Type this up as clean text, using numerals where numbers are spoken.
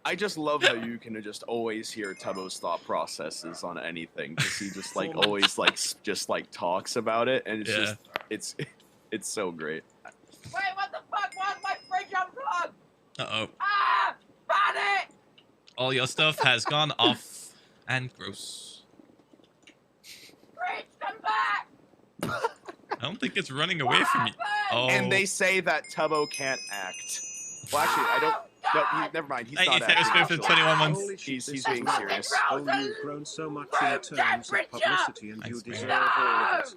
I just love how you can just always hear Tubbo's thought processes on anything, because he just like always like talks about it, and it's just it's so great. Wait, what the fuck? Why's my fridge unplugged? Uh-oh. Ah! Panic! All your stuff has gone off and gross. Fridge, come back! I don't think it's running away from you. Oh. And they say that Tubbo can't act. Well, actually, I don't. No, never mind. He's not Taylor Swift acting. for 21 months. He's being serious. Oh, you've grown so much in terms of publicity, and you deserve all of it.